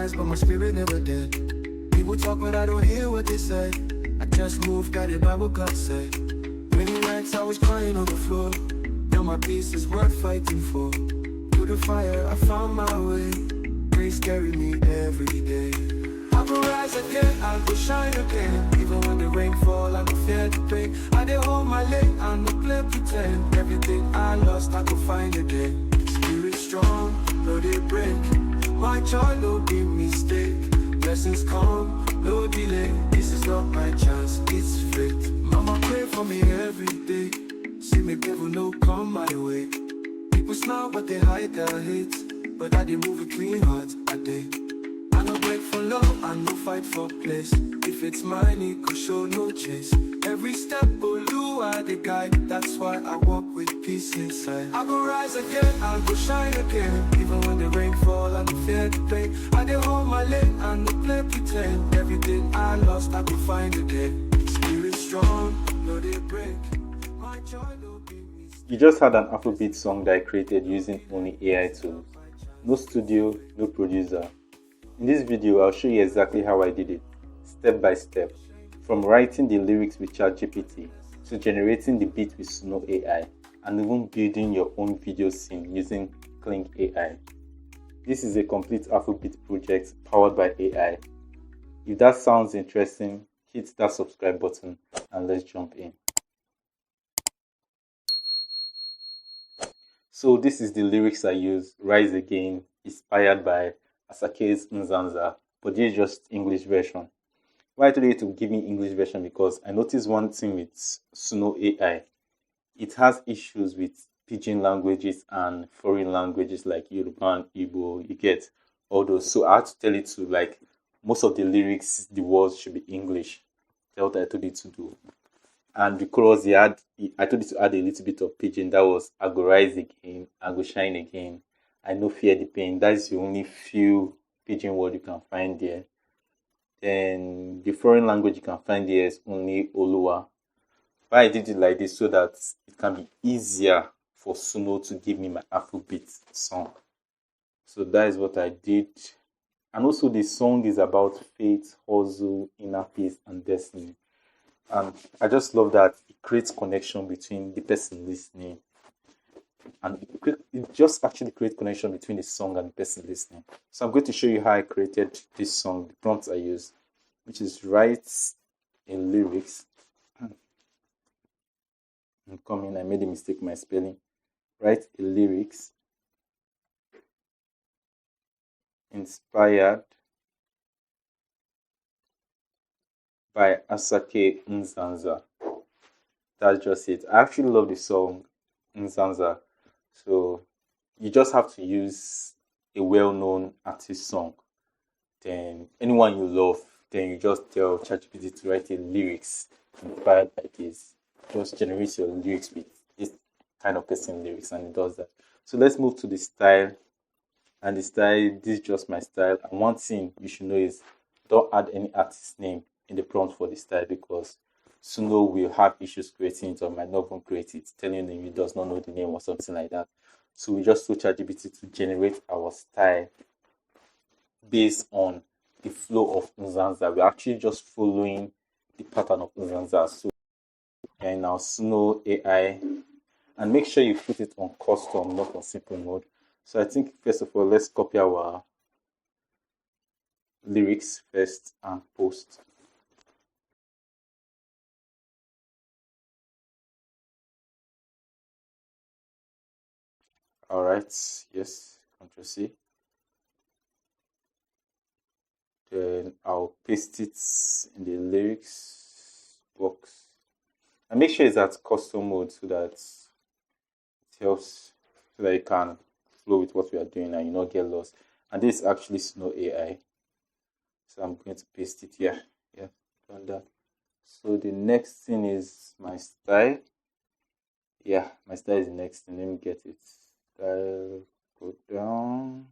eyes, but my spirit never did. People talk, but I don't hear what they say. I just move, guided by what God said. Many nights I was crying on the floor. Now my peace is worth fighting for. Through the fire, I found my way. Grace carried me every day. I go rise again, I go shine again. Even when the rain fall, I no fear the pain. I did hold my lane, I no play pretend. Everything I lost, I could find again. Spirit strong, no they break. My child, no be mistake. Blessings come, no delay. This is not my chance, it's fate. Mama pray for me every day. See me devil no come my way. People smile but they hide their hate. But I did move a clean heart, I did. I no break for love, I no fight for place. If it's mine, it could show no chase. Every step, Olu, I the guide. That's why I walk with peace inside. I go rise again, I'll go shine again. Even when the rain fall, I no fear the pain. I did hold my lane, I no play pretend. Everything I lost, I could find again. Spirit strong, no they break. My joy no be mistake. You just had an Afrobeat song that I created using only AI tools. No studio, no producer. In this video, I'll show you exactly how I did it, step by step, from writing the lyrics with ChatGPT to generating the beat with Suno AI, and even building your own video scene using Kling AI. This is a complete Afrobeat project powered by AI. If that sounds interesting, hit that subscribe button and let's jump in. So this is the lyrics I use, Rise Again, inspired by Asake's Nzanza, but this is just English version. Why I told you to give me English version because I noticed one thing with Suno AI. It has issues with pidgin languages and foreign languages like Yoruba and Igbo. You get all those. So I had to tell it to, like, most of the lyrics, the words should be English. That's what I told it to do. And because I told it to add a little bit of pidgin. That was I go rise again, I go shine again. I no fear the pain. That's the only few pidgin word you can find there. Then the foreign language you can find there is only Oluwa. Why I did it like this so that it can be easier for Suno to give me my Afrobeat song. So that is what I did. And also the song is about faith, hustle, inner peace, and destiny. And I just love that it creates connection between the person listening. And it just actually creates connection between the song and the person listening. So I'm going to show you how I created this song, the prompts I used, which is write a lyrics. I'm coming, I made a mistake in my spelling. Write a lyrics inspired by Asake Nzanza. That's just it. I actually love the song Nzanza. So you just have to use a well-known artist song. Then anyone you love, then you just tell ChatGPT to write a lyrics inspired by this. Just generate your lyrics with this kind of person lyrics, and it does that. So let's move to the style. And the style, this is just my style. And one thing you should know is don't add any artist name in the prompt for the style because Suno will have issues creating it or might not even create it, telling them it does not know the name or something like that. So we just told ChatGPT to generate our style based on the flow of Nzanza. We're actually just following the pattern of Nzanza. So we are in our Suno AI, and make sure you put it on custom, not on simple mode. So I think first of all, let's copy our lyrics first and post. Alright, yes, Ctrl C. Then I'll paste it in the lyrics box. And make sure it's at custom mode so that it helps, so that you can flow with what we are doing and you not get lost. And this is actually Suno AI. So I'm going to paste it here. Yeah, done that. So the next thing is my style. Yeah, my style is the next thing. Let me get it. Style, go down.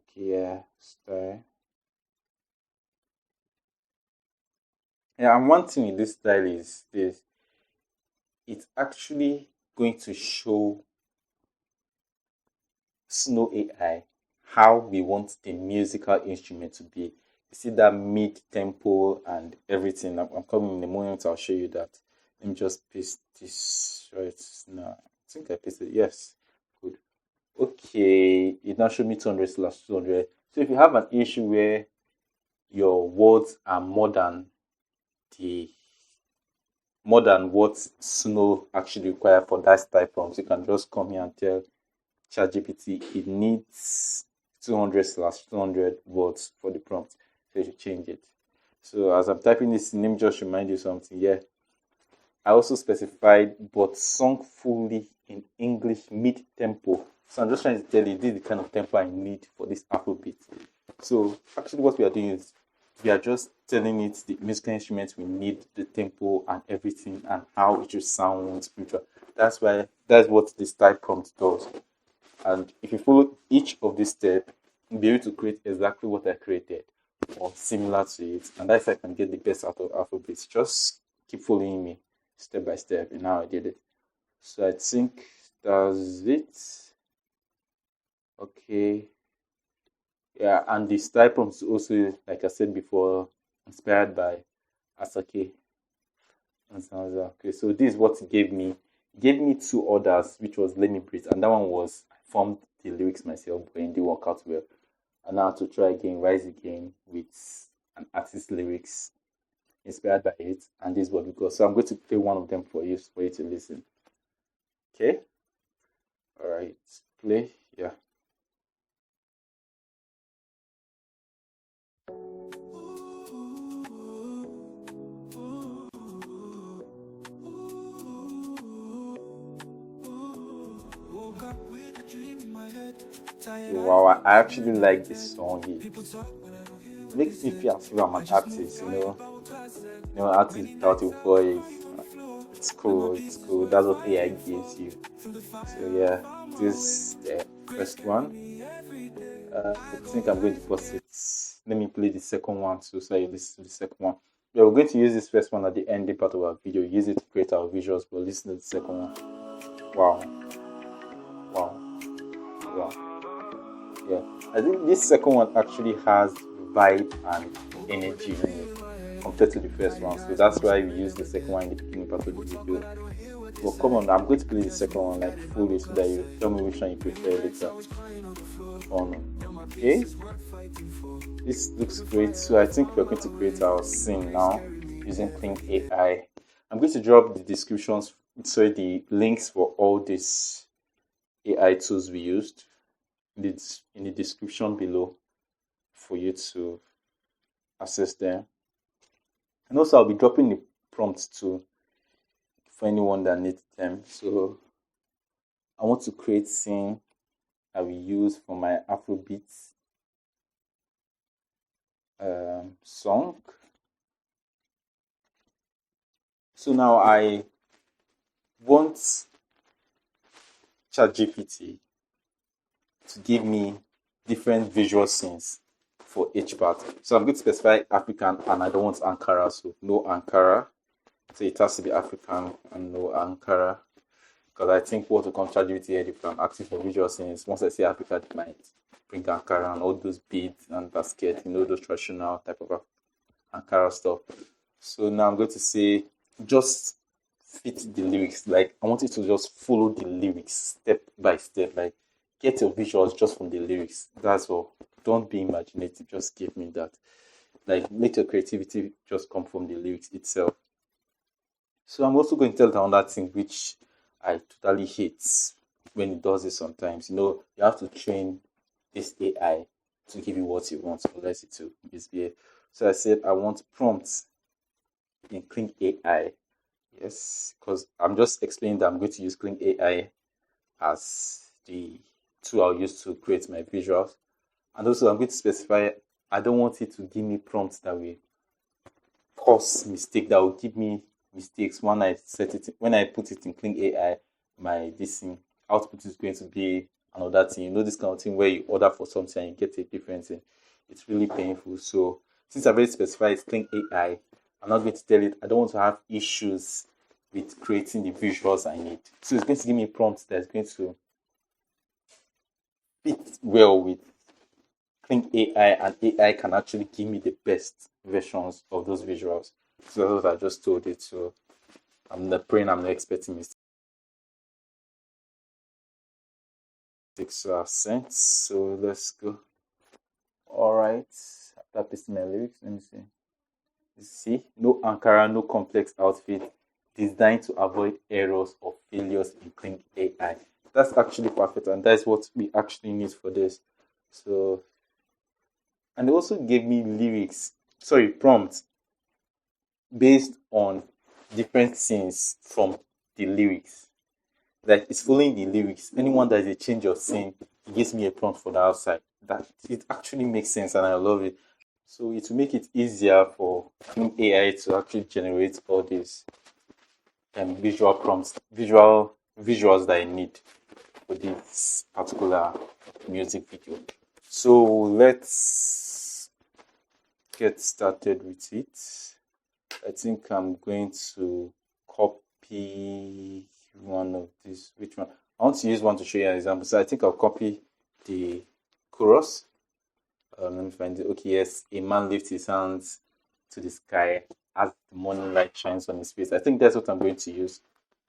Okay, yeah, style. Yeah, and one thing with this style is this. It's actually going to show Suno AI how we want the musical instrument to be. You see that mid tempo and everything. I'm coming in a moment. I'll show you that. Let me just paste this right now. I think I pasted. Yes, good. Okay, it now showed me 200 slash 200. So if you have an issue where your words are the more than what Suno actually require for that style prompts, you can just come here and tell ChatGPT it needs 200 slash 200 words for the prompt. So you should change it. So as I'm typing this, let me just remind you something. Yeah, I also specified but sung fully in English mid tempo. So I'm just trying to tell you this is the kind of tempo I need for this Afrobeat. So actually, what we are doing is we are just telling it the musical instruments we need, the tempo and everything, and how it should sound spiritual. That's what this type prompt does. And if you follow each of these steps, you'll be able to create exactly what I created or similar to it. And that's how I can get the best out of Afrobeats. Just keep following me step by step in how I did it. So I think that's it. Okay. Yeah, and the style prompt is also, like I said before, inspired by Asake and Sansa. Okay, so this is what it gave me. It gave me two orders, which was Let Me Breathe, and that one was I formed the lyrics myself, but it didn't work out well. And now to try again, Rise Again with an artist lyrics inspired by it, and this was because so I'm going to play one of them for you to listen. Okay, all right, play. Yeah. Wow, I actually like this song. It makes me feel as if I'm an artist, artist without a voice. It's cool, it's cool. That's what AI gives you. So yeah, this is the first one. I think I'm going to pause it. Let me play the second one too, so you listen to the second one. Yeah, we're going to use this first one at the ending part of our video. Use it to create our visuals, but listen to the second one. Wow, wow, wow. Yeah, I think this second one actually has vibe and energy in it compared to the first one. So that's why we use the second one in the beginning part of the video. But come on, I'm going to play the second one like fully so that you tell me which one you prefer later on. Okay, this looks great. So I think we're going to create our scene now using Kling AI. I'm going to drop the descriptions, sorry, the links for all these AI tools we used in the description below for you to access them. And also I'll be dropping the prompts too for anyone that needs them. So I want to create scene I will use for my Afrobeat song. So now I want ChatGPT to give me different visual scenes for each part. So I'm going to specify African and I don't want Ankara, so no Ankara. So it has to be African and no Ankara. Because I think what will come ChatGPT here, if I'm asking for visual scenes, once I say Africa, it might bring Ankara and all those beads and basket, those traditional type of Ankara stuff. So now I'm going to say just fit the lyrics. Like I want you to just follow the lyrics step by step. Like get your visuals just from the lyrics. That's all. Don't be imaginative. Just give me that. Like let your creativity just come from the lyrics itself. So I'm also going to tell another thing which I totally hate when it does it sometimes. You have to train this AI to give you what you want, unless it will misbehave. So I said I want prompts in Kling AI. Yes, because I'm just explaining that I'm going to use Kling AI as the tool I'll use to create my visuals. And also I'm going to specify I don't want it to give me prompts that will cause mistake, that will give me mistakes when I put it in Kling AI, my this thing output is going to be another thing. This kind of thing where you order for something and you get a different thing. It's really painful. So since I've already specified it's Kling AI, I'm not going to tell it I don't want to have issues with creating the visuals I need. So it's going to give me prompts that's going to fit well with Kling AI, and AI can actually give me the best versions of those visuals. So that's what I just told it. So I'm not praying, I'm not expecting mistakes to have sent. So let's go. All right. After pasting my lyrics, let me see. You see, no Ankara, no complex outfit, designed to avoid errors or failures in Kling AI. That's actually perfect, and that's what we actually need for this. So, and they also gave me prompts based on different scenes from the lyrics. Like it's following the lyrics. Anyone that is a change of scene, it gives me a prompt for the outside. That it actually makes sense, and I love it. So it will make it easier for AI to actually generate all these visual prompts, visuals that I need for this particular music video. So let's get started with it. I think I'm going to copy one of these. Which one? I want to use one to show you an example. So I think I'll copy the chorus. Let me find it. Okay, yes. A man lifts his hands to the sky as the morning light shines on his face. I think that's what I'm going to use.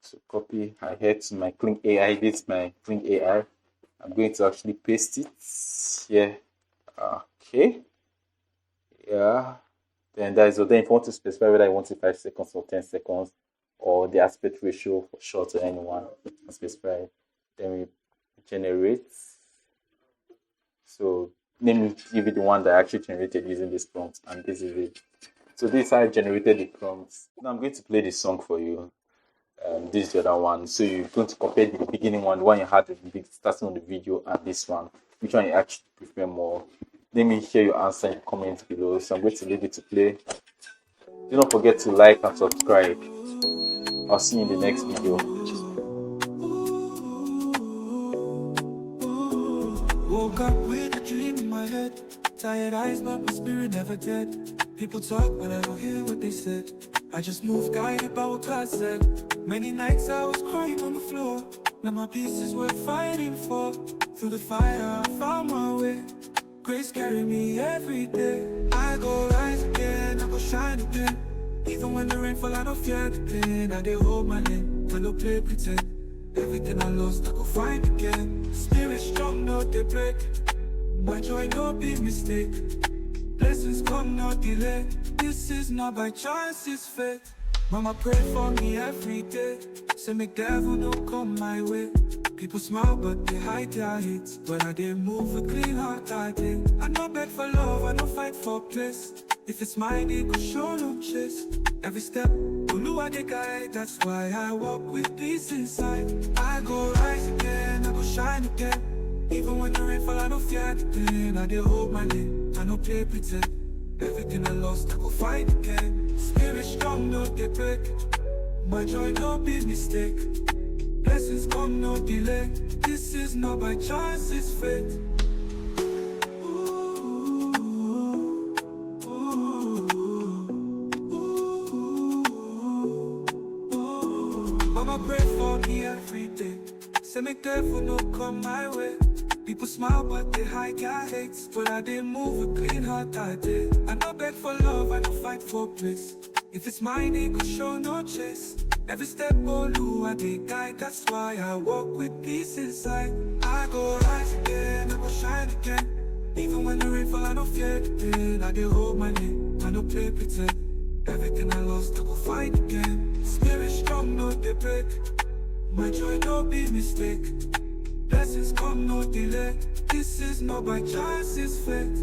So copy. I head to my Kling AI. This is my Kling AI. I'm going to actually paste it here. Okay. Yeah. Then that is so. Then if you want to specify whether I want it 5 seconds or 10 seconds, or the aspect ratio for short or anyone, specify. Then we generate. So let me give you the one that I actually generated using this prompt, and this is it. So this is how I generated the prompts. Now I'm going to play the song for you. This is the other one. So you're going to compare the beginning one, the one you had at the starting of the video, and this one. Which one you actually prefer more? Let me hear your answer in the comments below. So I'm going to leave it to play. Do not forget to like and subscribe. I'll see you in the next video. Woke up with a dream in my head. Tired eyes, but my spirit never dead. People talk, but I don't hear what they said. I just move guided by what God said. Many nights I was crying on the floor. Now my pieces were fighting for. Through the fire I found my way. Grace carry me every day. I go rise again, I go shine again. Even when the rain fall, I don't fear the pain. I did hold my lane, I don't play pretend. Everything I lost, I go find again. Spirit strong, no they break. My joy, no big mistake. Blessings come, no delay. This is not by chance, it's fate. Mama pray for me every day. Say make devil no come my way. People smile but they hide their hate. But I didn't move a clean heart, I did. I no beg for love, I no fight for place. If it's mine, it go show no chase. Every step, Olu they guide. That's why I walk with peace inside. I go rise again, I go shine again. Even when the rain fall, I don't fear the pain. I did hold my lane, I no play pretend. Everything I lost, I go find again. Spirit strong, no they break. My joy, no big mistake. Blessings come, no delay. This is not by chance, it's fate. Mama pray for me every day. Say make devil no come my way. People smile but they hide their hates. But I didn't move a clean heart, I did. I no beg for love, I no fight for bliss. If it's mine, it could show no chase. Every step Olu they guide. That's why I walk with peace inside. I go rise again, I go shine again. Even when the rain fall, I don't fear the pain. I did hold my name, I no play pretend. Everything I lost, I go find again. Spirit strong, no they break. My joy, no be mistake. Blessings come, no delay. This is not by chance, it's fate.